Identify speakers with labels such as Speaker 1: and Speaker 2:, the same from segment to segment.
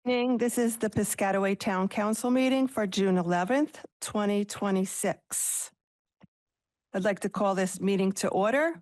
Speaker 1: This is the Piscataway Town Council meeting for June 11th, 2026. I'd like to call this meeting to order.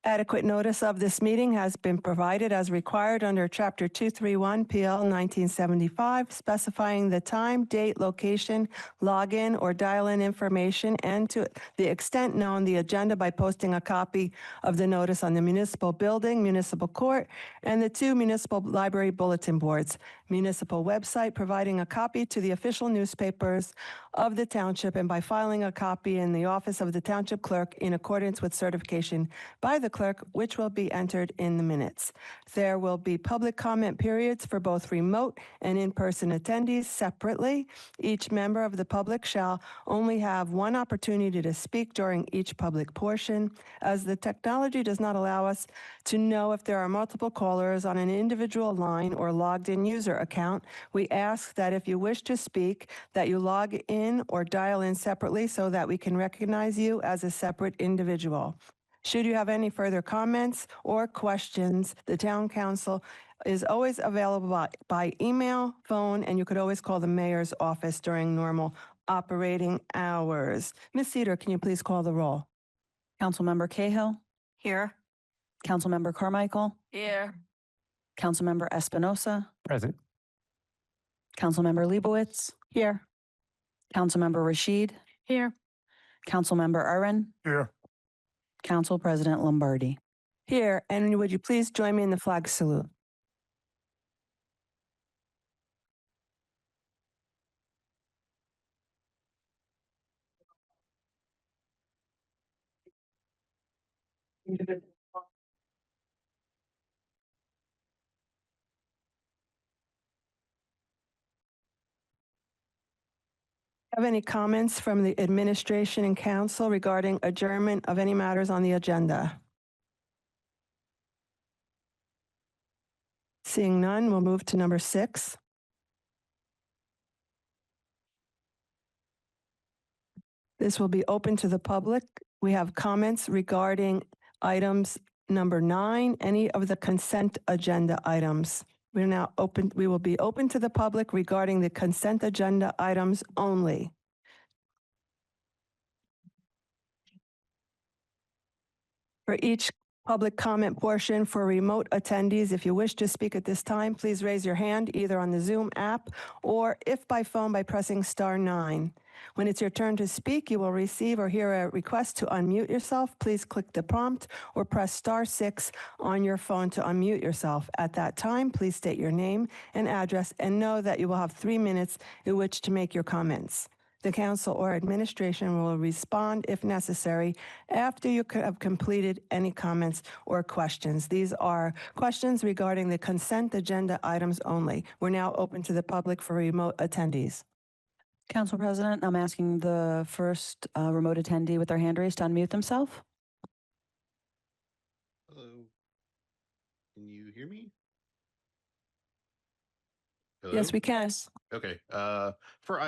Speaker 1: Adequate notice of this meeting has been provided as required under Chapter 231 PL 1975, specifying the time, date, location, login, or dial-in information, and to the extent known, the agenda by posting a copy of the notice on the municipal building, municipal court, and the 2 municipal library bulletin boards, municipal website, providing a copy to the official newspapers of the township, and by filing a copy in the office of the township clerk in accordance with certification by the clerk, which will be entered in the minutes. There will be public comment periods for both remote and in-person attendees separately. Each member of the public shall only have one opportunity to speak during each public portion. As the technology does not allow us to know if there are multiple callers on an individual line or logged-in user account, we ask that if you wish to speak, that you log in or dial in separately so that we can recognize you as a separate individual. Should you have any further comments or questions, the town council is always available by email, phone, and you could always call the mayor's office during normal operating hours. Ms. Cedar, can you please call the roll?
Speaker 2: Councilmember Cahill.
Speaker 1: Here.
Speaker 2: Councilmember Carmichael.
Speaker 1: Here.
Speaker 2: Councilmember Espinosa.
Speaker 3: Present.
Speaker 2: Councilmember Leibowitz.
Speaker 1: Here.
Speaker 2: Councilmember Rashid.
Speaker 1: Here.
Speaker 2: Councilmember Arden.
Speaker 3: Here.
Speaker 2: Council President Lombardi.
Speaker 1: Here, and would you please join me in the flag salute? Have any comments from the administration and council regarding adjournment of any matters on the agenda? Seeing none, we'll move to number 6. This will be open to the public. We have comments regarding items number 9, any of the consent agenda items. We will be open to the public regarding the consent agenda items only. For each public comment portion for remote attendees, if you wish to speak at this time, please raise your hand either on the Zoom app or if by phone by pressing *9. When it's your turn to speak, you will receive or hear a request to unmute yourself. Please click the prompt or press *6 on your phone to unmute yourself. At that time, please state your name and address and know that you will have 3 minutes in which to make your comments. The council or administration will respond if necessary after you have completed any comments or questions. These are questions regarding the consent agenda items only. We're now open to the public for remote attendees.
Speaker 2: Council President, I'm asking the first remote attendee with their hand raised to unmute themselves.
Speaker 4: Hello. Can you hear me? Hello?
Speaker 1: Yes, we can.
Speaker 4: Okay.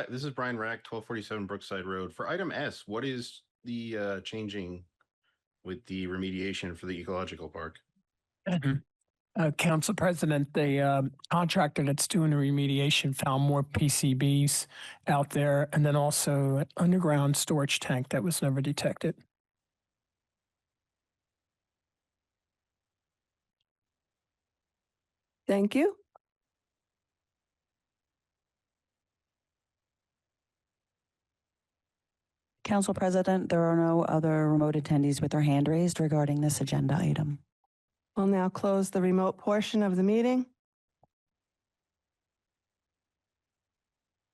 Speaker 4: This is Brian Rack, 1247 Brookside Road. For item S, what is the changing with the remediation for the ecological park?
Speaker 3: Council President, the contractor that's doing the remediation found more PCBs out there, and then also an underground storage tank that was never detected.
Speaker 1: Thank you.
Speaker 2: Council President, there are no other remote attendees with their hand raised regarding this agenda item.
Speaker 1: We'll now close the remote portion of the meeting.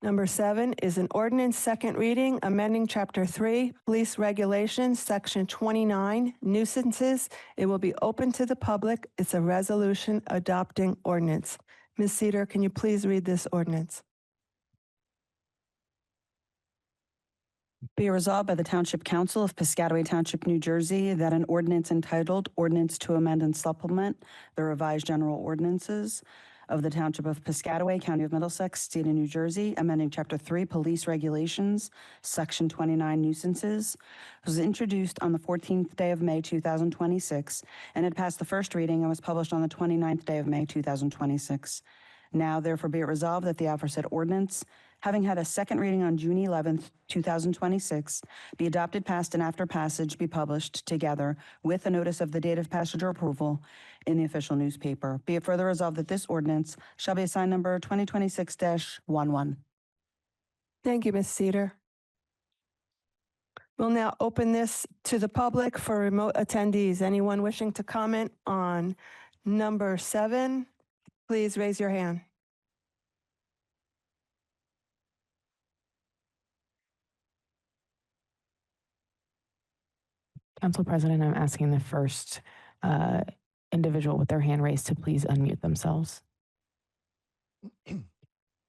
Speaker 1: Number 7 is an ordinance second reading, amending Chapter 3, Police Regulations, Section 29, Nuisances. It will be open to the public. It's a resolution adopting ordinance. Ms. Cedar, can you please read this ordinance?
Speaker 2: Be resolved by the Township Council of Piscataway Township, New Jersey, that an ordinance entitled Ordinance to Amend and Supplement the Revised General Ordinances of the Township of Piscataway, County of Middlesex, State of New Jersey, amending Chapter 3, Police Regulations, Section 29, Nuisances, was introduced on the 14th day of May, 2026, and had passed the first reading and was published on the 29th day of May, 2026. Now, therefore, be it resolved that the aforesaid ordinance, having had a second reading on June 11th, 2026, be adopted, passed, and after passage be published together with a notice of the date of passage or approval in the official newspaper. Be it further resolved that this ordinance shall be assigned number 2026-11.
Speaker 1: Thank you, Ms. Cedar. We'll now open this to the public for remote attendees. Anyone wishing to comment on number 7, please raise your hand.
Speaker 5: Council President, I'm asking the first individual with their hand raised to please unmute themselves.
Speaker 6: Hey,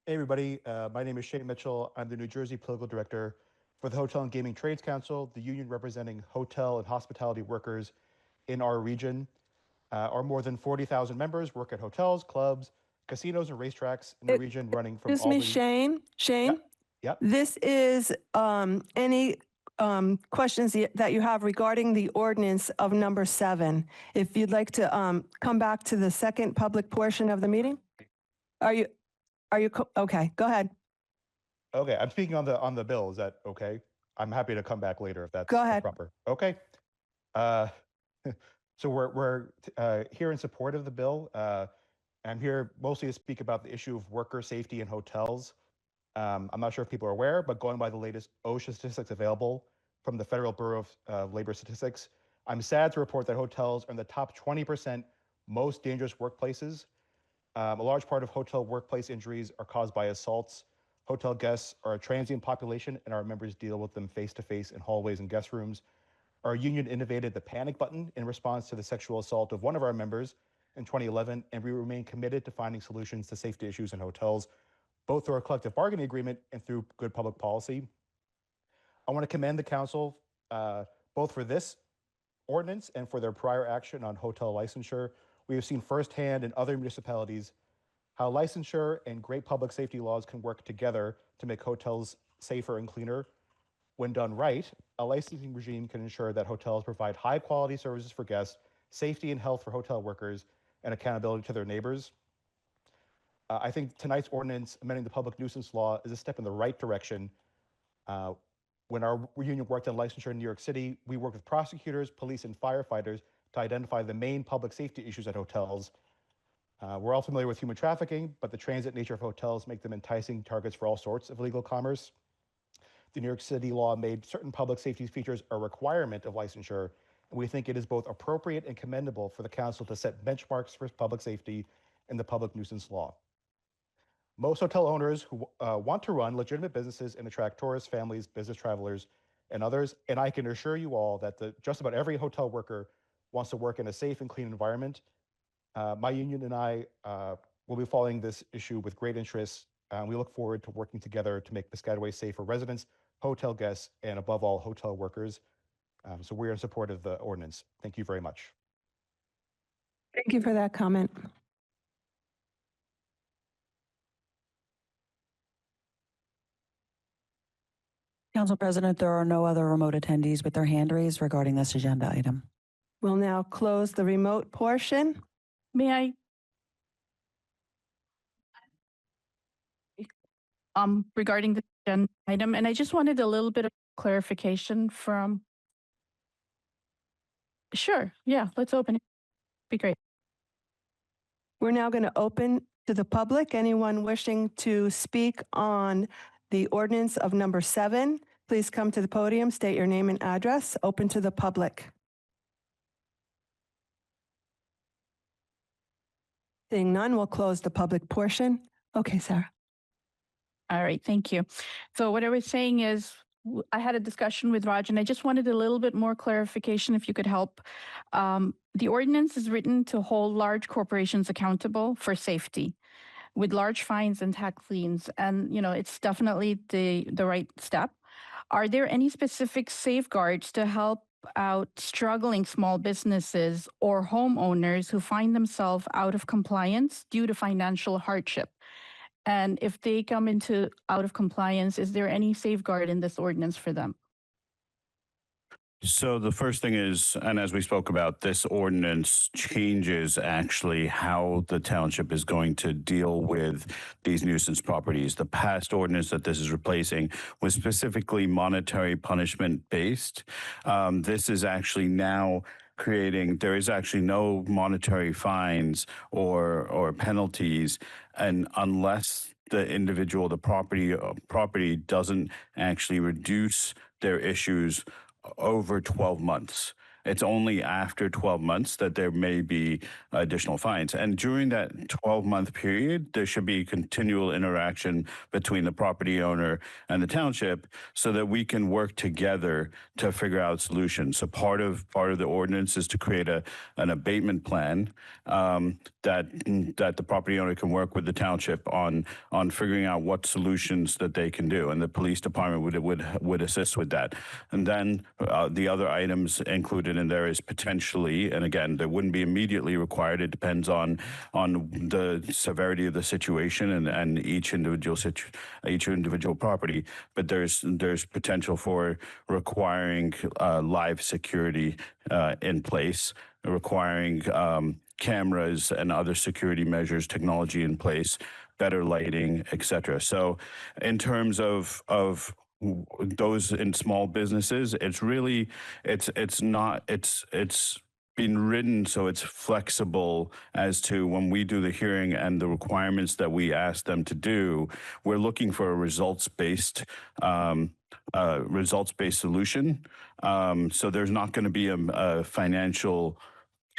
Speaker 6: everybody. My name is Shane Mitchell. I'm the New Jersey Political Director for the Hotel and Gaming Trades Council, the union representing hotel and hospitality workers in our region. Our more than 40,000 members work at hotels, clubs, casinos, and racetracks in the region, running from
Speaker 1: Excuse me,
Speaker 6: Albany.
Speaker 1: Shane?
Speaker 6: Yep.
Speaker 1: This is any questions that you have regarding the ordinance of number 7. If you'd like to come back to the second public portion of the meeting? Are you okay, go ahead.
Speaker 6: Okay, I'm speaking on the bill. Is that okay? I'm happy to come back later if that's
Speaker 1: Go ahead.
Speaker 6: proper. Okay. So we're here in support of the bill. I'm here mostly to speak about the issue of worker safety in hotels. I'm not sure if people are aware, but going by the latest OSHA statistics available from the Federal Bureau of Labor Statistics, I'm sad to report that hotels are in the top 20% most dangerous workplaces. A large part of hotel workplace injuries are caused by assaults. Hotel guests are a transient population, and our members deal with them face-to-face in hallways and guest rooms. Our union innovated the panic button in response to the sexual assault of one of our members in 2011, and we remain committed to finding solutions to safety issues in hotels, both through our collective bargaining agreement and through good public policy. I want to commend the council both for this ordinance and for their prior action on hotel licensure. We have seen firsthand in other municipalities how licensure and great public safety laws can work together to make hotels safer and cleaner. When done right, a licensing regime can ensure that hotels provide high quality services for guests, safety and health for hotel workers, and accountability to their neighbors. I think tonight's ordinance amending the public nuisance law is a step in the right direction. When our union worked on licensure in New York City, we worked with prosecutors, police, and firefighters to identify the main public safety issues at hotels. We're all familiar with human trafficking, but the transit nature of hotels make them enticing targets for all sorts of illegal commerce. The New York City law made certain public safety features a requirement of licensure, and we think it is both appropriate and commendable for the council to set benchmarks for public safety in the public nuisance law. Most hotel owners who want to run legitimate businesses and attract tourists, families, business travelers, and others, and I can assure you all that just about every hotel worker wants to work in a safe and clean environment. My union and I will be following this issue with great interest. We look forward to working together to make Piscataway safe for residents, hotel guests, and above all, hotel workers. So we're in support of the ordinance. Thank you very much.
Speaker 1: Thank you for that comment.
Speaker 2: Council President, there are no other remote attendees with their hand raised regarding this agenda item.
Speaker 1: We'll now close the remote portion.
Speaker 7: May I? Regarding the agenda item, and I just wanted a little bit of clarification from. Sure, yeah, let's open it. Be great.
Speaker 1: We're now going to open to the public. Anyone wishing to speak on the ordinance of number 7, please come to the podium, state your name and address. Open to the public. Seeing none, we'll close the public portion. Okay, Sarah.
Speaker 7: All right, thank you. So what I was saying is, I had a discussion with Raj, and I just wanted a little bit more clarification if you could help. The ordinance is written to hold large corporations accountable for safety with large fines and tax liens. And, you know, it's definitely the right step. Are there any specific safeguards to help out struggling small businesses or homeowners who find themselves out of compliance due to financial hardship? And if they come into out of compliance, is there any safeguard in this ordinance for them?
Speaker 8: So the first thing is, and as we spoke about, this ordinance changes actually how the township is going to deal with these nuisance properties. The past ordinance that this is replacing was specifically monetary punishment based. This is actually now creating, there is actually no monetary fines or penalties, and unless the individual, the property doesn't actually reduce their issues over 12 months. It's only after 12 months that there may be additional fines. And during that 12-month period, there should be continual interaction between the property owner and the township so that we can work together to figure out solutions. So part of the ordinance is to create an abatement plan that the property owner can work with the township on figuring out what solutions that they can do. And the police department would assist with that. And then the other items included in there is potentially, and again, that wouldn't be immediately required. It depends on the severity of the situation and each individual property. But there's potential for requiring live security in place, requiring cameras and other security measures, technology in place, better lighting, etc. So, in terms of those in small businesses, it's really it's been written so it's flexible as to when we do the hearing and the requirements that we ask them to do. We're looking for a results-based solution. So there's not going to be a financial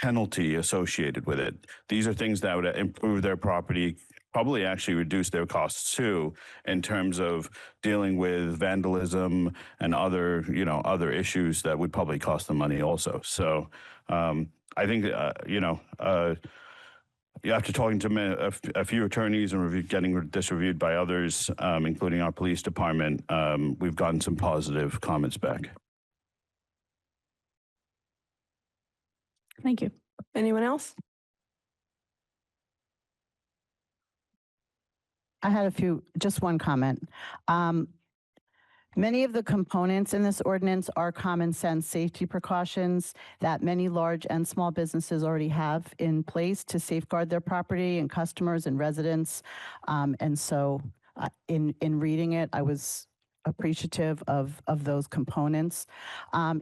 Speaker 8: penalty associated with it. These are things that would improve their property, probably actually reduce their costs too, in terms of dealing with vandalism and other issues that would probably cost them money also. So I think after talking to a few attorneys and getting this reviewed by others, including our police department, we've gotten some positive comments back.
Speaker 7: Thank you.
Speaker 1: Anyone else?
Speaker 2: I had just one comment. Many of the components in this ordinance are common sense safety precautions that many large and small businesses already have in place to safeguard their property and customers and residents. And so in reading it, I was appreciative of those components.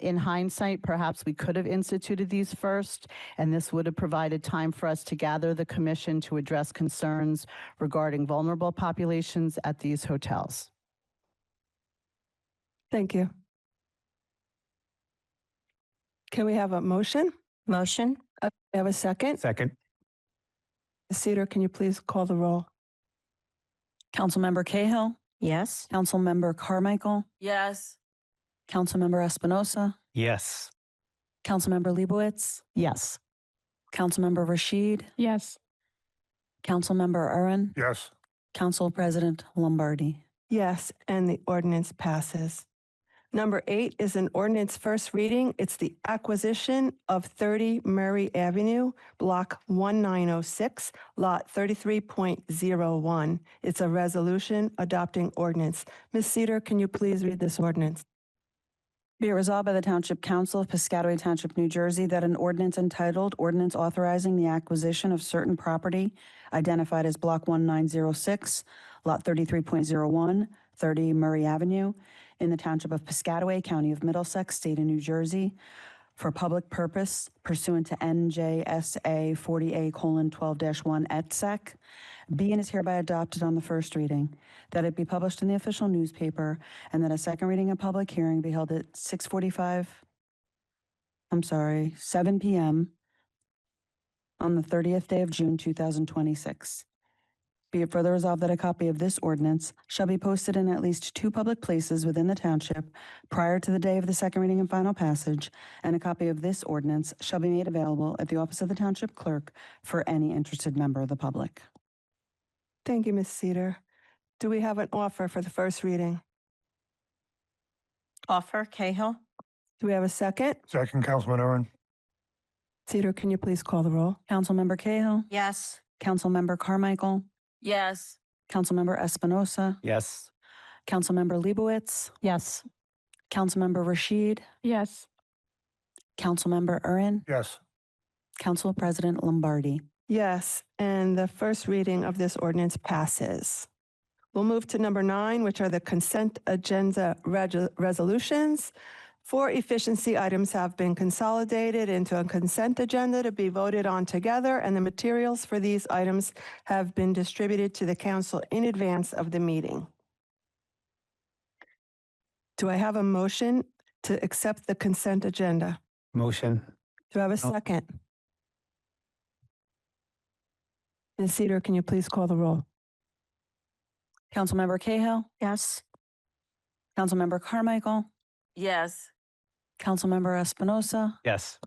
Speaker 2: In hindsight, perhaps we could have instituted these first, and this would have provided time for us to gather the commission to address concerns regarding vulnerable populations at these hotels.
Speaker 1: Thank you. Can we have a motion?
Speaker 9: Motion.
Speaker 1: Have a second?
Speaker 3: Second.
Speaker 1: Ms. Cedar, can you please call the roll?
Speaker 2: Councilmember Cahill,
Speaker 9: Yes.
Speaker 2: Councilmember Carmichael,
Speaker 9: Yes.
Speaker 2: Councilmember Espinosa,
Speaker 3: Yes.
Speaker 2: Councilmember Leibowitz, yes. Councilmember Rashid,
Speaker 7: Yes.
Speaker 2: Councilmember Aaron,
Speaker 3: Yes.
Speaker 2: Council President Lombardi.
Speaker 1: Yes, and the ordinance passes. Number 8 is an ordinance first reading. It's the acquisition of 30 Murray Avenue, Block 1906, Lot 33.01. It's a resolution adopting ordinance. Ms. Cedar, can you please read this ordinance?
Speaker 2: Be it resolved by the Township Council of Piscataway Township, New Jersey, that an ordinance entitled Ordinance Authorizing the Acquisition of Certain Property identified as Block 1906, Lot 33.01, 30 Murray Avenue, in the Township of Piscataway, County of Middlesex, State of New Jersey, for public purpose pursuant to NJSA 40A:12-1 et sec, be and is hereby adopted on the first reading, that it be published in the official newspaper, and that a second reading and public hearing be held at 7 p.m. on the 30th day of June, 2026. Be it further resolved that a copy of this ordinance shall be posted in at least 2 public places within the township prior to the day of the second reading and final passage, and a copy of this ordinance shall be made available at the office of the township clerk for any interested member of the public.
Speaker 1: Thank you, Ms. Cedar. Do we have an offer for the first reading?
Speaker 9: Offer. Cahill.
Speaker 1: Do we have a second?
Speaker 9: Second, Councilman Owen.
Speaker 1: Cedar, can you please call the roll?
Speaker 2: Councilmember Cahill,
Speaker 10: Yes.
Speaker 2: Councilmember Carmichael,
Speaker 10: Yes.
Speaker 2: Councilmember Espinosa,
Speaker 9: Yes.
Speaker 2: Councilmember Leibowitz,
Speaker 5: Yes.
Speaker 2: Councilmember Rashid,
Speaker 7: Yes.
Speaker 2: Councilmember Urin,
Speaker 9: Yes.
Speaker 2: Council President Lombardi.
Speaker 1: Yes, and the first reading of this ordinance passes. We'll move to number 9, which are the consent agenda resolutions. 4 efficiency items have been consolidated into a consent agenda to be voted on together, and the materials for these items have been distributed to the council in advance of the meeting. Do I have a motion to accept the consent agenda?
Speaker 9: Motion.
Speaker 1: Do I have a second? Ms. Cedar, can you please call the roll?
Speaker 2: Councilmember Cahill,
Speaker 10: Yes.
Speaker 2: Councilmember Carmichael,
Speaker 10: Yes.
Speaker 2: Councilmember Espinosa,
Speaker 9: Yes.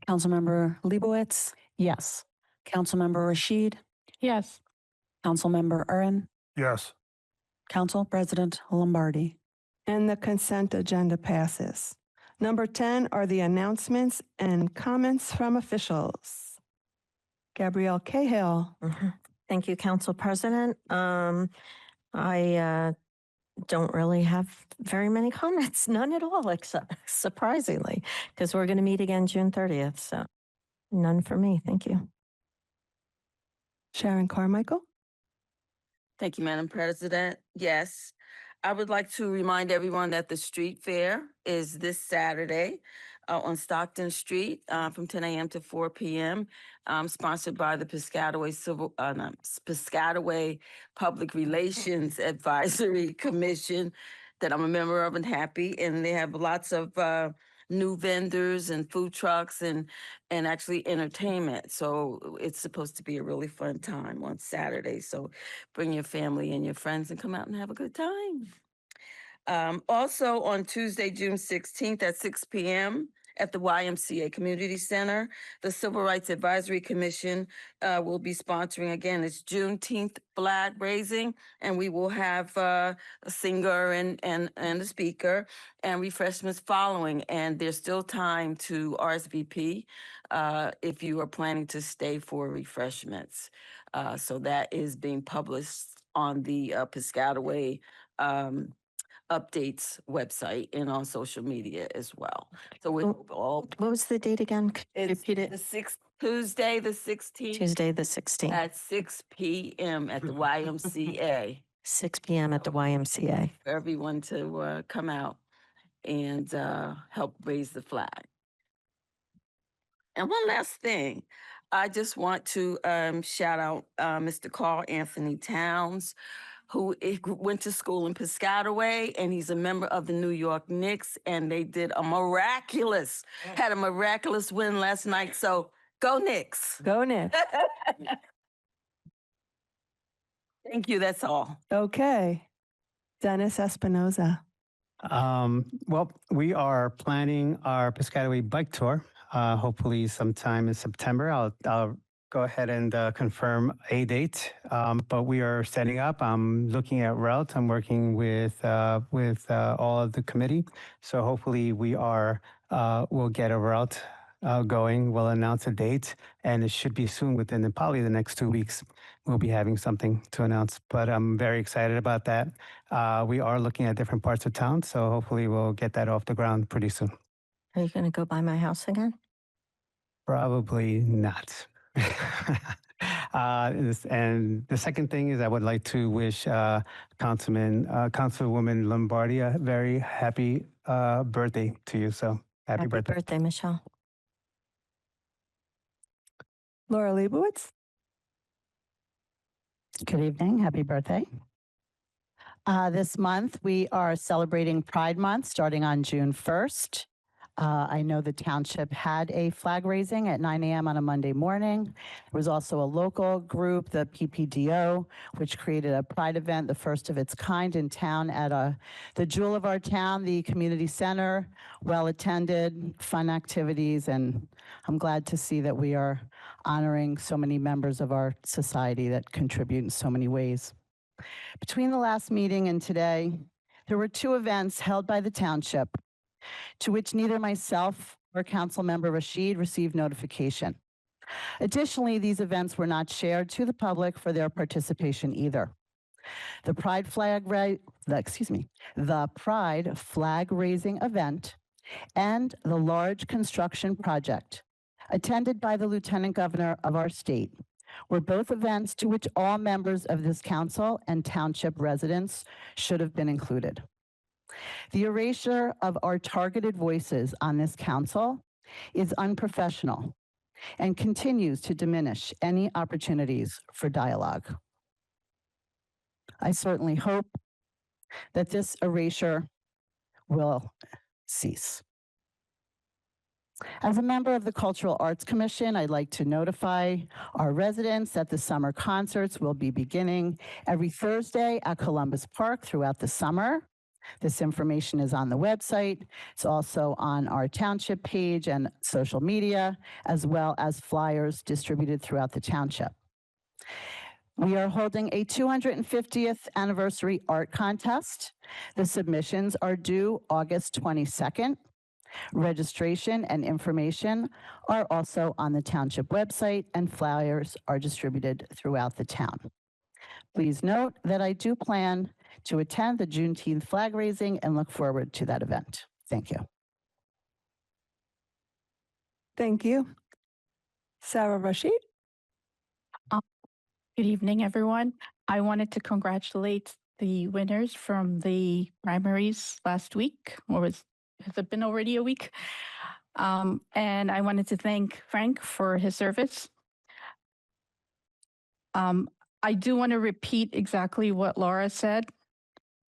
Speaker 2: Councilmember Leibowitz,
Speaker 5: Yes.
Speaker 2: Councilmember Rashid,
Speaker 7: Yes.
Speaker 2: Councilmember Urin,
Speaker 9: Yes.
Speaker 2: Council President Lombardi.
Speaker 1: And the consent agenda passes. Number 10 are the announcements and comments from officials. Gabrielle Cahill.
Speaker 10: Thank you, Council President. I don't really have very many comments, none at all, except surprisingly, because we're going to meet again June 30th. So none for me. Thank you.
Speaker 1: Sharon Carmichael.
Speaker 11: Thank you, Madam President. Yes, I would like to remind everyone that the street fair is this Saturday on Stockton Street from 10 a.m. to 4 p.m. Sponsored by the Piscataway Public Relations Advisory Commission that I'm a member of and happy. And they have lots of new vendors and food trucks and actually entertainment. So it's supposed to be a really fun time on Saturday. So bring your family and your friends and come out and have a good time. Also on Tuesday, June 16th at 6 p.m. at the YMCA Community Center, the Civil Rights Advisory Commission will be sponsoring, again, it's Juneteenth flag raising, and we will have a singer and a speaker and refreshments following. And there's still time to RSVP if you are planning to stay for refreshments. So that is being published on the Piscataway updates website and on social media as well. So we hope all.
Speaker 10: What was the date again? Could you
Speaker 11: It's
Speaker 10: repeat it?
Speaker 11: the 6th, Tuesday, the 16th
Speaker 10: Tuesday, the 16th,
Speaker 11: at 6 p.m. at the YMCA
Speaker 10: 6 p.m. at the YMCA.
Speaker 11: for everyone to come out and help raise the flag. And one last thing, I just want to shout out Mr. Carl Anthony Towns, who went to school in Piscataway, and he's a member of the New York Knicks, and they had a miraculous win last night. So go Knicks.
Speaker 1: Go Nick.
Speaker 11: Thank you, that's all.
Speaker 1: Okay. Dennis Espinoza.
Speaker 9: Well, we are planning our Piscataway bike tour, hopefully sometime in September. I'll go ahead and confirm a date, but we are setting up. I'm looking at routes. I'm working with all of the committee. So hopefully we'll get a route going. We'll announce a date, and it should be soon, within probably the next 2 weeks. We'll be having something to announce, but I'm very excited about that. We are looking at different parts of town, so hopefully we'll get that off the ground pretty soon.
Speaker 10: Are you going to go by my house again?
Speaker 9: Probably not. And the second thing is I would like to wish Councilwoman Lombardi a very happy birthday to you. So happy birthday,
Speaker 10: Michelle.
Speaker 1: Laura Leibowitz.
Speaker 12: Good evening. Happy birthday. This month, we are celebrating Pride Month starting on June 1st. I know the township had a flag raising at 9 a.m. on a Monday morning. There was also a local group, the PPDO, which created a Pride event, the first of its kind in town at the jewel of our town, the community center. Well attended, fun activities, and I'm glad to see that we are honoring so many members of our society that contribute in so many ways. Between the last meeting and today, there were 2 events held by the township to which neither myself or Councilmember Rashid received notification. Additionally, these events were not shared to the public for their participation either. The Pride flag raising event and the large construction project attended by the Lieutenant Governor of our state were both events to which all members of this council and township residents should have been included. The erasure of our targeted voices on this council is unprofessional and continues to diminish any opportunities for dialogue. I certainly hope that this erasure will cease. As a member of the Cultural Arts Commission, I'd like to notify our residents that the summer concerts will be beginning every Thursday at Columbus Park throughout the summer. This information is on the website. It's also on our township page and social media, as well as flyers distributed throughout the township. We are holding a 250th anniversary art contest. The submissions are due August 22nd. Registration and information are also on the township website, and flyers are distributed throughout the town. Please note that I do plan to attend the Juneteenth flag raising and look forward to that event. Thank you.
Speaker 1: Thank you. Sarah Rashid?
Speaker 7: Good evening, everyone. I wanted to congratulate the winners from the primaries last week, or has it been already a week? And I wanted to thank Frank for his service. I do want to repeat exactly what Laura said,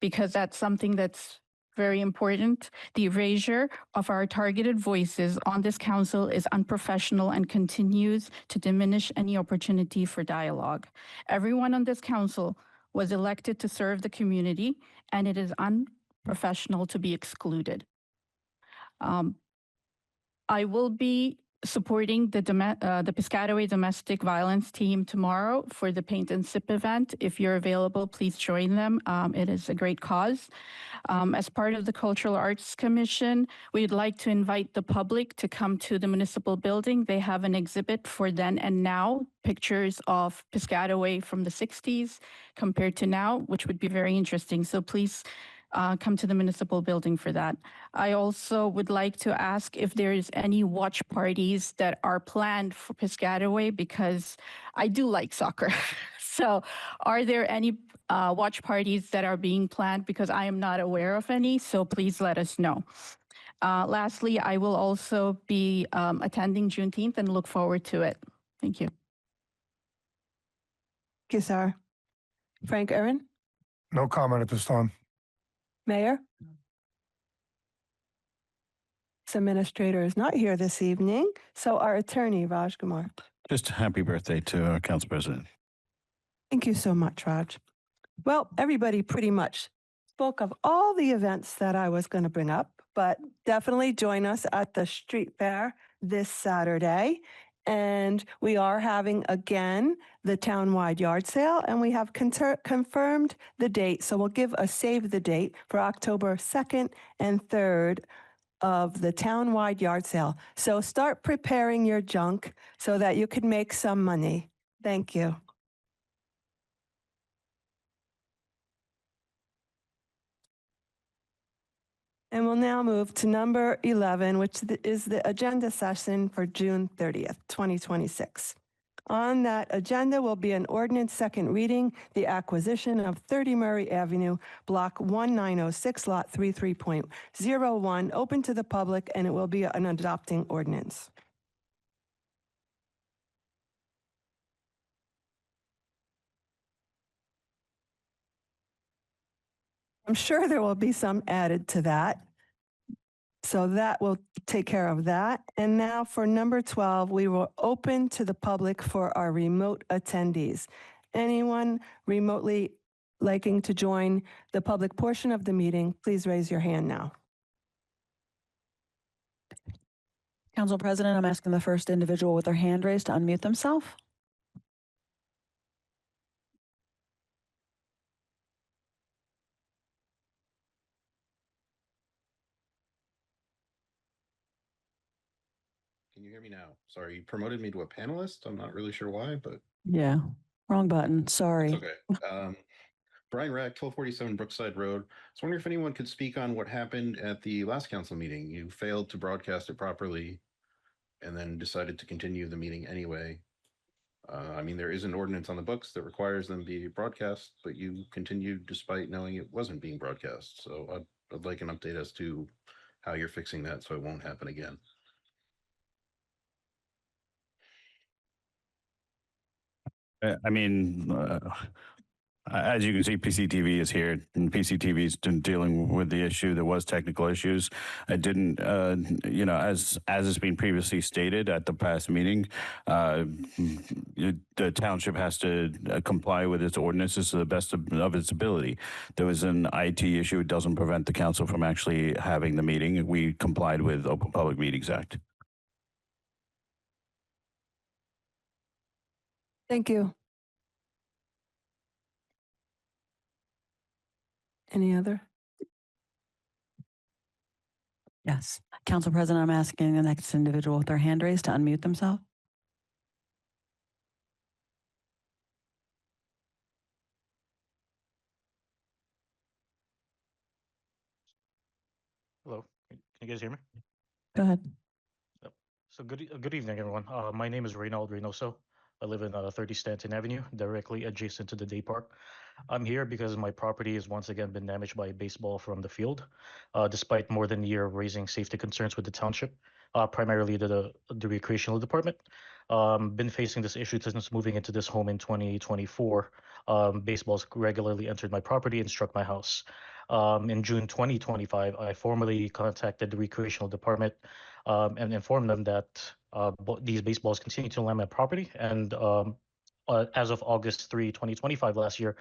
Speaker 7: because that's something that's very important. The erasure of our targeted voices on this council is unprofessional and continues to diminish any opportunity for dialogue. Everyone on this council was elected to serve the community, and it is unprofessional to be excluded. I will be supporting the Piscataway domestic violence team tomorrow for the Paint and Sip event. If you're available, please join them. It is a great cause. As part of the Cultural Arts Commission, we'd like to invite the public to come to the municipal building. They have an exhibit for then and now, pictures of Piscataway from the 60s compared to now, which would be very interesting. So please come to the municipal building for that. I also would like to ask if there is any watch parties that are planned for Piscataway, because I do like soccer. So are there any watch parties that are being planned? Because I am not aware of any, so please let us know. Lastly, I will also be attending Juneteenth and look forward to it. Thank you.
Speaker 1: Thank you, Sarah. Frank Aaron?
Speaker 13: No comment at this time.
Speaker 1: Mayor? This administrator is not here this evening, so our attorney, Raj Kumar.
Speaker 8: Just happy birthday to Council President.
Speaker 1: Thank you so much, Raj. Well, everybody pretty much spoke of all the events that I was going to bring up, but definitely join us at the street fair this Saturday. And we are having, again, the townwide yard sale, and we have confirmed the date. So we'll give a save the date for October 2nd and 3rd of the townwide yard sale. So start preparing your junk so that you can make some money. Thank you. And we'll now move to number 11, which is the agenda session for June 30th, 2026. On that agenda will be an ordinance second reading, the acquisition of 30 Murray Avenue, block 1906, lot 33.01, open to the public, and it will be an adopting ordinance. I'm sure there will be some added to that. So that will take care of that. And now for number 12, we will open to the public for our remote attendees. Anyone remotely liking to join the public portion of the meeting, please raise your hand now.
Speaker 14: Council President, I'm asking the first individual with their hand raised to unmute themselves.
Speaker 4: Can you hear me now? Sorry, you promoted me to a panelist. I'm not really sure why, but
Speaker 14: Yeah, wrong button.
Speaker 4: it's
Speaker 14: Sorry.
Speaker 4: okay. Brian Rack, 1247 Brookside Road. I was wondering if anyone could speak on what happened at the last council meeting. You failed to broadcast it properly and then decided to continue the meeting anyway. I mean, there is an ordinance on the books that requires them be broadcast, but you continued despite knowing it wasn't being broadcast. So I'd like an update as to how you're fixing that so it won't happen again.
Speaker 8: I mean, as you can see, PCTV is here, and PCTV is dealing with the issue. There was technical issues. I didn't, as has been previously stated at the past meeting, the township has to comply with its ordinances to the best of its ability. There was an IT issue. It doesn't prevent the council from actually having the meeting. We complied with Open Public Meetings Act.
Speaker 1: Thank you. Any other?
Speaker 14: Yes. Council President, I'm asking the next individual with their hand raised to unmute themselves.
Speaker 15: Hello, can you guys hear me?
Speaker 14: Go ahead.
Speaker 15: Yep. So good evening, everyone. My name is Reynald Reynoso. I live in 30 Stanton Avenue, directly adjacent to the day park. I'm here because my property has once again been damaged by a baseball from the field, despite more than a year of raising safety concerns with the township, primarily the recreational department. Been facing this issue since moving into this home in 2024. Baseballs regularly entered my property and struck my house. In June 2025, I formally contacted the recreational department and informed them that these baseballs continue to land my property. And as of August 3, 2025, last year,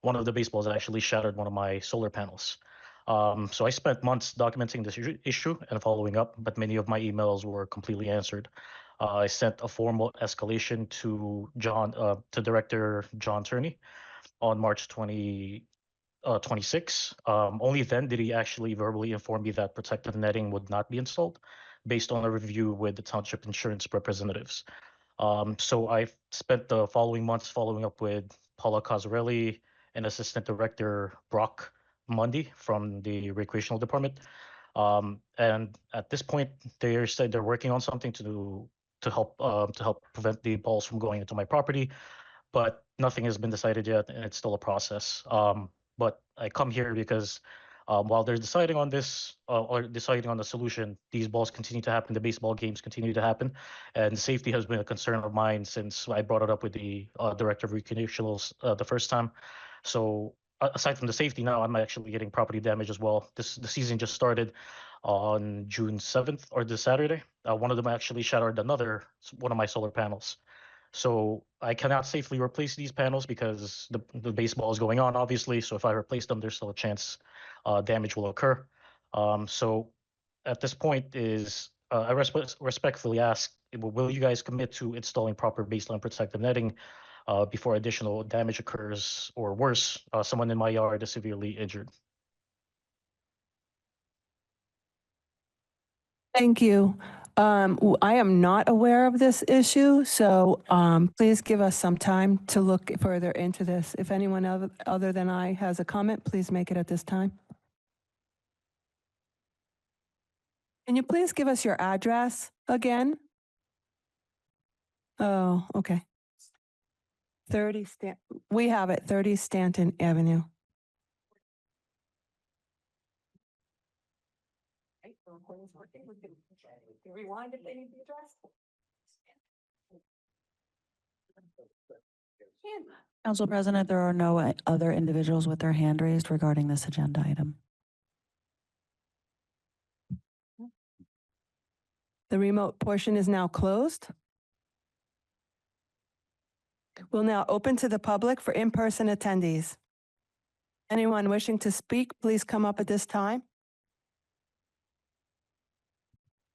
Speaker 15: one of the baseballs actually shattered one of my solar panels. So I spent months documenting this issue and following up, but many of my emails were completely answered. I sent a formal escalation to Director John Turney on March 26. Only then did he actually verbally inform me that protective netting would not be installed based on a review with the township insurance representatives. So I spent the following months following up with Paula Cosarelli and Assistant Director Brock Mundy from the recreational department. And at this point, they said they're working on something to help prevent the balls from going into my property, but nothing has been decided yet, and it's still a process. But I come here because while they're deciding on this or deciding on the solution, these balls continue to happen. The baseball games continue to happen, and safety has been a concern of mine since I brought it up with the director of recreationals the first time. So aside from the safety, now I'm actually getting property damage as well. The season just started on June 7th or this Saturday. One of them actually shattered one of my solar panels. So I cannot safely replace these panels because the baseball is going on, obviously. So if I replace them, there's still a chance damage will occur. So at this point I respectfully ask, will you guys commit to installing proper baseline protective netting before additional damage occurs, or worse, someone in my yard is severely injured?
Speaker 1: Thank you. I am not aware of this issue, so please give us some time to look further into this. If anyone other than I has a comment, please make it at this time. Can you please give us your address again? Oh, okay. We have it, 30 Stanton Avenue. Rewind if they need the address.
Speaker 14: Council President, there are no other individuals with their hand raised regarding this agenda item.
Speaker 1: The remote portion is now closed. We'll now open to the public for in-person attendees. Anyone wishing to speak, please come up at this time.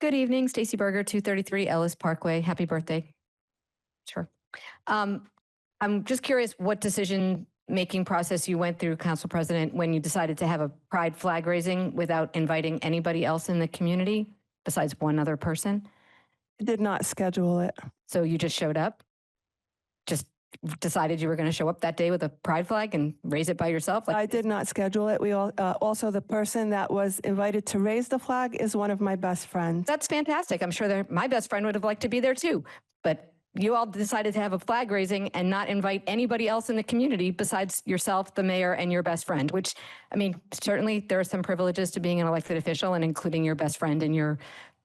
Speaker 16: Good evening, Stacy Berger, 233 Ellis Parkway. Happy birthday. Sure. I'm just curious what decision-making process you went through, Council President, when you decided to have a pride flag raising without inviting anybody else in the community besides one other person.
Speaker 1: Did not schedule it.
Speaker 16: So you just showed up? Just decided you were going to show up that day with a pride flag and raise it by yourself?
Speaker 1: I did not schedule it. We all, also the person that was invited to raise the flag is one of my best friends.
Speaker 16: That's fantastic. I'm sure my best friend would have liked to be there too. But you all decided to have a flag raising and not invite anybody else in the community besides yourself, the mayor, and your best friend, which, I mean, certainly there are some privileges to being an elected official, and including your best friend in your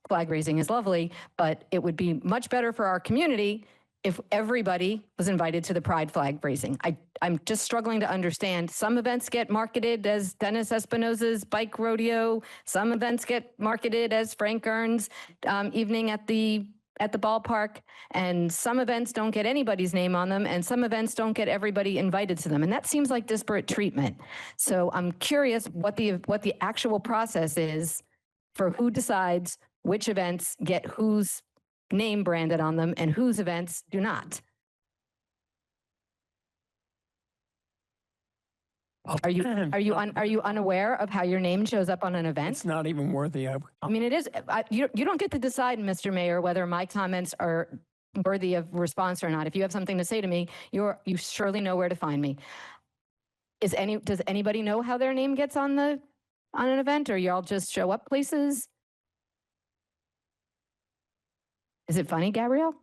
Speaker 16: flag raising is lovely, but it would be much better for our community if everybody was invited to the pride flag raising. I'm just struggling to understand. Some events get marketed as Dennis Espinosa's bike rodeo. Some events get marketed as Frank Ern's evening at the ballpark, and some events don't get anybody's name on them, and some events don't get everybody invited to them. And that seems like disparate treatment. So I'm curious what the actual process is for who decides which events get whose name branded on them and whose events do not. Are you unaware of how your name shows up on an event?
Speaker 3: It's not even worthy of.
Speaker 16: I mean, it is. You don't get to decide, Mr. Mayor, whether my comments are worthy of response or not. If you have something to say to me, you surely know where to find me. Does anybody know how their name gets on an event, or y'all just show up places? Is it funny, Gabrielle?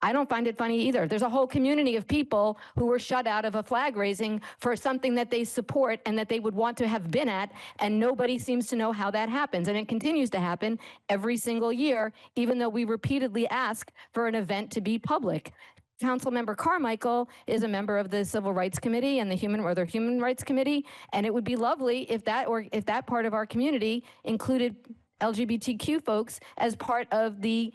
Speaker 16: I don't find it funny either. There's a whole community of people who were shut out of a flag raising for something that they support and that they would want to have been at, and nobody seems to know how that happens. And it continues to happen every single year, even though we repeatedly ask for an event to be public. Councilmember Carmichael is a member of the Civil Rights Committee and the Human Rights Committee, and it would be lovely if that part of our community included LGBTQ folks as part of the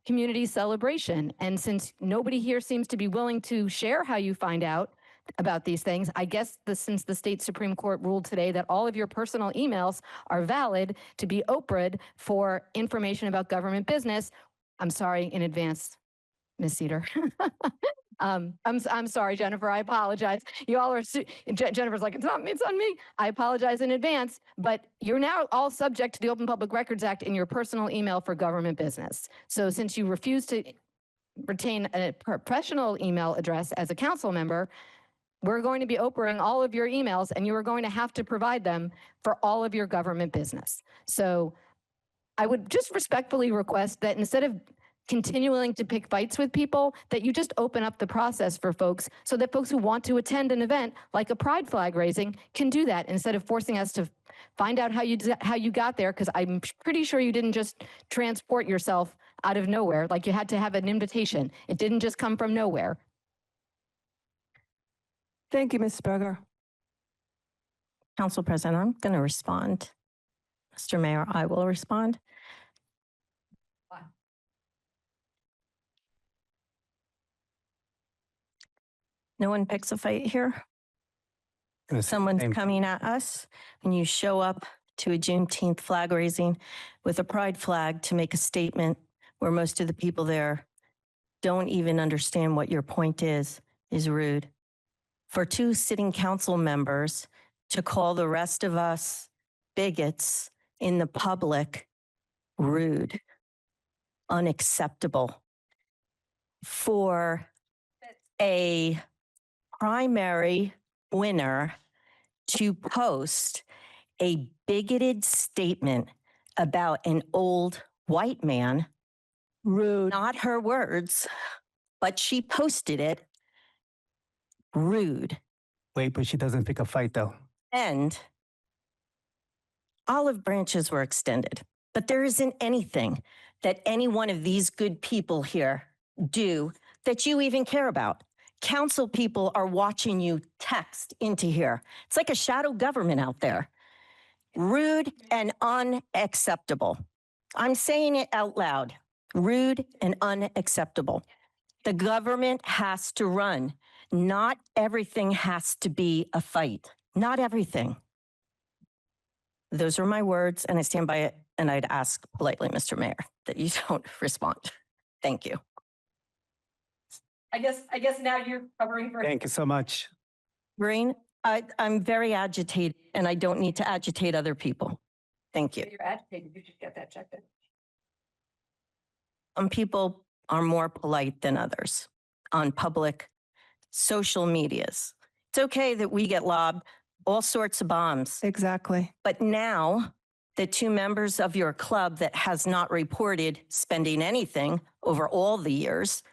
Speaker 16: community celebration. And since nobody here seems to be willing to share how you find out about these things, I guess since the state Supreme Court ruled today that all of your personal emails are valid to be Oprah'd for information about government business, I'm sorry in advance, Ms. Cedar. I'm sorry, Jennifer. I apologize. You all are. Jennifer's like, it's not me. It's on me. I apologize in advance. But you're now all subject to the Open Public Records Act in your personal email for government business. So since you refuse to retain a professional email address as a council member, we're going to be Oprahing all of your emails, and you are going to have to provide them for all of your government business. So I would just respectfully request that instead of continuing to pick fights with people, that you just open up the process for folks so that folks who want to attend an event like a pride flag raising can do that instead of forcing us to find out how you got there, because I'm pretty sure you didn't just transport yourself out of nowhere. Like, you had to have an invitation. It didn't just come from nowhere.
Speaker 1: Thank you, Ms. Berger.
Speaker 10: Council President, I'm going to respond. Mr. Mayor, I will respond. No one picks a fight here. Someone's coming at us, and you show up to a Juneteenth flag raising with a pride flag to make a statement where most of the people there don't even understand what your point is rude. For two sitting council members to call the rest of us bigots in the public, rude, unacceptable. For a primary winner to post a bigoted statement about an old white man, rude, not her words, but she posted it, rude.
Speaker 9: Wait, but she doesn't pick a fight though.
Speaker 10: And olive branches were extended, but there isn't anything that any one of these good people here do that you even care about. Council people are watching you text into here. It's like a shadow government out there. Rude and unacceptable. I'm saying it out loud. Rude and unacceptable. The government has to run. Not everything has to be a fight. Not everything. Those are my words, and I stand by it. And I'd ask politely, Mr. Mayor, that you don't respond. Thank you.
Speaker 16: I guess now you're covering for.
Speaker 9: Thank you so much.
Speaker 10: Green, I'm very agitated, and I don't need to agitate other people. Thank you.
Speaker 16: You're agitated. You should get that checked in.
Speaker 10: Some people are more polite than others on public social medias. It's okay that we get lobbed all sorts of bombs.
Speaker 1: Exactly.
Speaker 10: But now the two members of your club that has not reported spending anything over all the years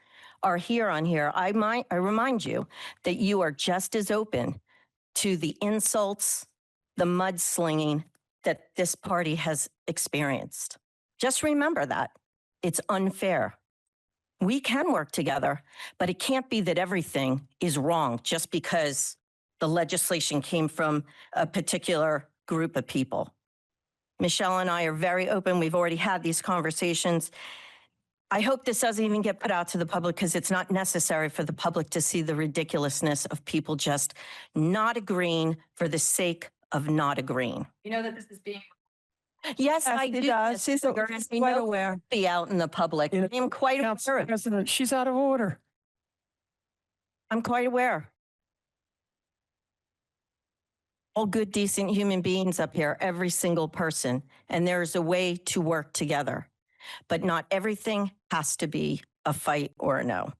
Speaker 10: are here on here. I remind you that you are just as open to the insults, the mudslinging that this party has experienced. Just remember that. It's unfair. We can work together, but it can't be that everything is wrong just because the legislation came from a particular group of people. Michelle and I are very open. We've already had these conversations. I hope this doesn't even get put out to the public because it's not necessary for the public to see the ridiculousness of people just not agreeing for the sake of not agreeing.
Speaker 16: You know that this is being.
Speaker 10: Yes,
Speaker 1: Yes,
Speaker 10: I
Speaker 1: she
Speaker 10: do.
Speaker 1: does. She's quite aware.
Speaker 10: Be out in the public.
Speaker 3: You know,
Speaker 10: I'm quite
Speaker 3: Council
Speaker 10: aware.
Speaker 3: President, she's out of order.
Speaker 10: I'm quite aware. All good, decent human beings up here, every single person. And there's a way to work together. But not everything has to be a fight or a no.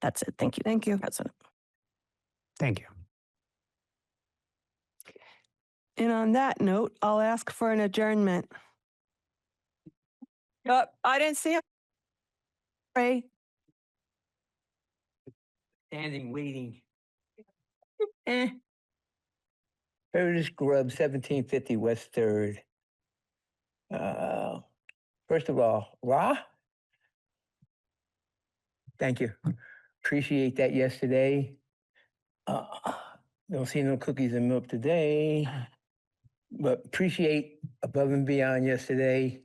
Speaker 10: That's it. Thank you.
Speaker 1: Thank you.
Speaker 10: President.
Speaker 9: Thank you.
Speaker 1: And on that note, I'll ask for an adjournment. I didn't see him. Ray.
Speaker 17: Standing, waiting. Curtis Grubb, 1750 West 3rd. First of all, Ra, thank you. Appreciate that yesterday. Don't see no cookies and milk today, but appreciate above and beyond yesterday.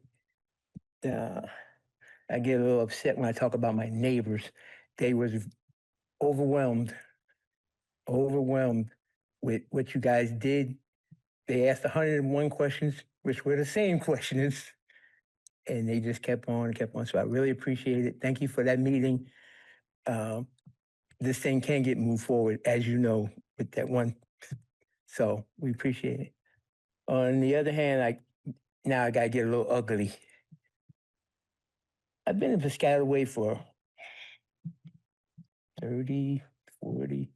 Speaker 17: I get a little upset when I talk about my neighbors. They was overwhelmed with what you guys did. They asked 101 questions, which were the same questions, and they just kept on and kept on. So I really appreciate it. Thank you for that meeting. This thing can get moved forward, as you know, with that one. So we appreciate it. On the other hand, now I gotta get a little ugly. I've been in Piscataway for 30, 40,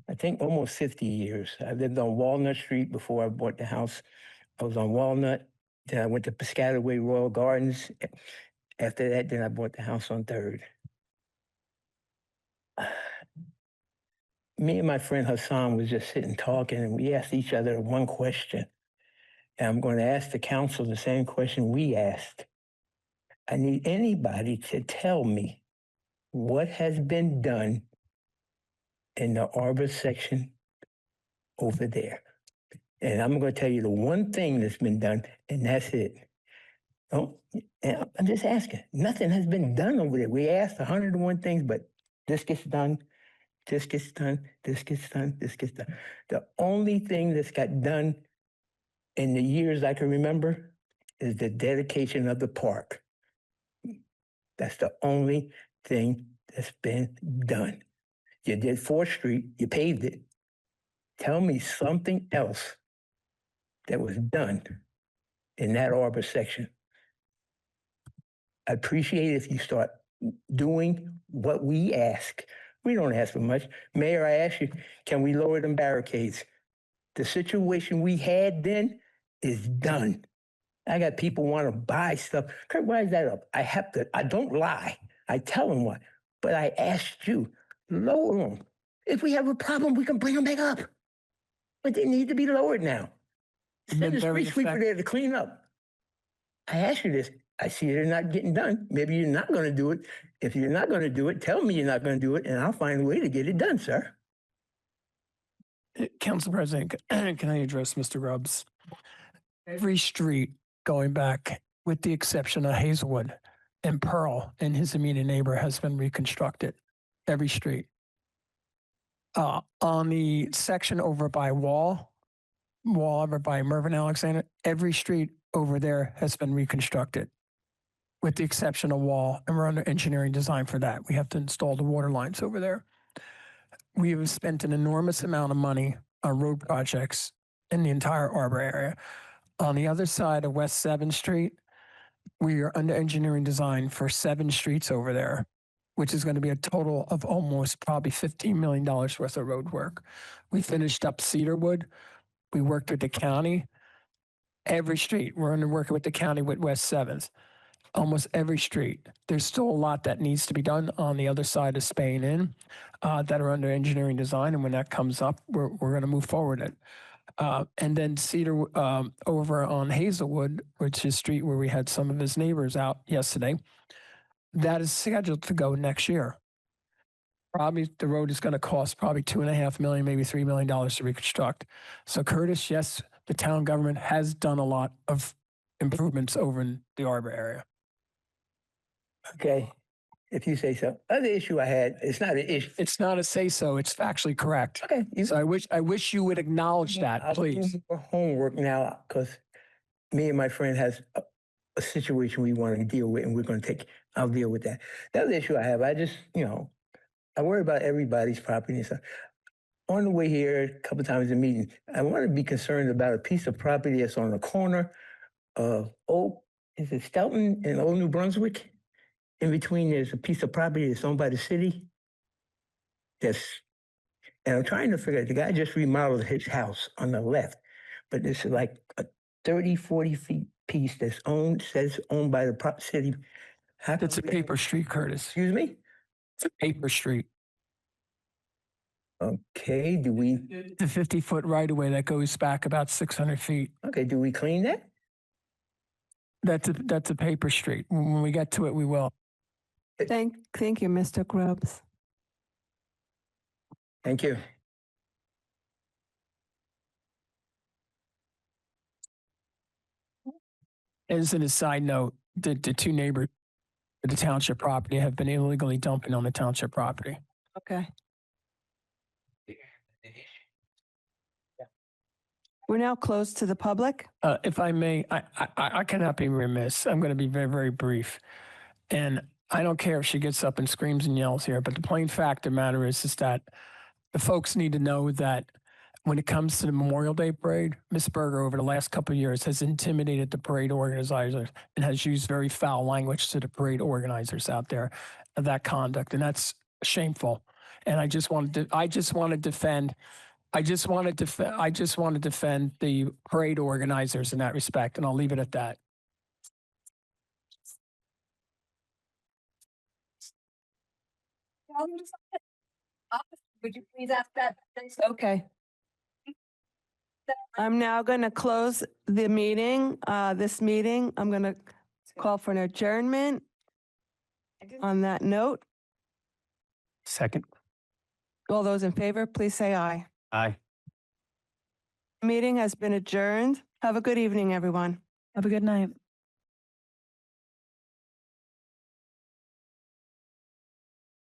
Speaker 17: I think almost 50 years. I lived on Walnut Street before I bought the house. I was on Walnut, then I went to Piscataway Royal Gardens. After that, then I bought the house on 3rd. Me and my friend Hassan was just sitting talking, and we asked each other one question. And I'm going to ask the council the same question we asked. I need anybody to tell me what has been done in the arbor section over there. And I'm going to tell you the one thing that's been done, and that's it. Oh, I'm just asking. Nothing has been done over there. We asked 101 things, but this gets done, this gets done, this gets done, this gets done. The only thing that's got done in the years I can remember is the dedication of the park. That's the only thing that's been done. You did 4th Street, you paved it. Tell me something else that was done in that arbor section. I appreciate it if you start doing what we ask. We don't ask for much. Mayor, I ask you, can we lower them barricades? The situation we had then is done. I got people want to buy stuff. Kurt, why is that up? I don't lie. I tell them what. But I asked you, lower them. If we have a problem, we can bring them back up. But they need to be lowered now. Send the street sweeper there to clean up. I asked you this. I see they're not getting done. Maybe you're not going to do it. If you're not going to do it, tell me you're not going to do it, and I'll find a way to get it done, sir.
Speaker 3: Council President, can I address Mr. Grubbs? Every street going back, with the exception of Hazelwood and Pearl and his immediate neighbor, has been reconstructed. Every street. On the section over by Wall over by Mervyn Alexander, every street over there has been reconstructed, with the exception of Wall, and we're under engineering design for that. We have to install the water lines over there. We have spent an enormous amount of money on road projects in the entire Arbor area. On the other side of West 7th Street, we are under engineering design for 7 streets over there, which is going to be a total of almost probably $15 million worth of road work. We finished up Cedarwood. We worked with the county. Every street, we're working with the county with West 7th. Almost every street. There's still a lot that needs to be done on the other side of Spain Inn that are under engineering design. And when that comes up, we're going to move forward it. And then Cedar over on Hazelwood, which is a street where we had some of his neighbors out yesterday, that is scheduled to go next year. Probably the road is going to cost probably $2.5 million, maybe $3 million to reconstruct. So Curtis, yes, the town government has done a lot of improvements over in the Arbor area.
Speaker 17: Okay, if you say so. Other issue I had, it's not an issue.
Speaker 3: It's not a say so, it's factually correct.
Speaker 17: Okay.
Speaker 3: So I wish you would acknowledge that,
Speaker 17: I'll
Speaker 3: please.
Speaker 17: do more homework now because me and my friend has a situation we want to deal with, and I'll deal with that. The other issue I have, I just, I worry about everybody's property and stuff. On the way here, a couple of times in meetings, I want to be concerned about a piece of property that's on the corner of is it Stoughton and Old New Brunswick? In between, there's a piece of property that's owned by the city. And I'm trying to figure out, the guy just remodeled his house on the left, but this is like a 30, 40 feet piece that's says owned by the city.
Speaker 3: It's a paper street, Curtis.
Speaker 17: Excuse me?
Speaker 3: It's a paper street.
Speaker 17: Okay,
Speaker 3: It's a 50-foot right-of-way that goes back about 600 feet.
Speaker 17: Okay, do we clean that?
Speaker 3: That's a paper street. When we get to it, we will.
Speaker 1: Thank you, Mr. Grubbs.
Speaker 17: Thank you.
Speaker 3: As a side note, the 2 neighbors of the township property have been illegally dumping on the township property.
Speaker 1: Okay. We're now closed to the public.
Speaker 3: If I may, I cannot be remiss. I'm going to be very, very brief. And I don't care if she gets up and screams and yells here, but the plain fact of the matter is that the folks need to know that when it comes to the Memorial Day parade, Ms. Berger over the last couple of years has intimidated the parade organizers and has used very foul language to the parade organizers out there of that conduct. And that's shameful. And I just want to defend the parade organizers in that respect, and I'll leave it at that.
Speaker 16: Would you please ask that?
Speaker 1: Okay. I'm now going to close the meeting, this meeting. I'm going to call for an adjournment on that note.
Speaker 9: Second.
Speaker 1: All those in favor, please say aye.
Speaker 9: Aye.
Speaker 1: Meeting has been adjourned. Have a good evening, everyone.
Speaker 14: Have a good night.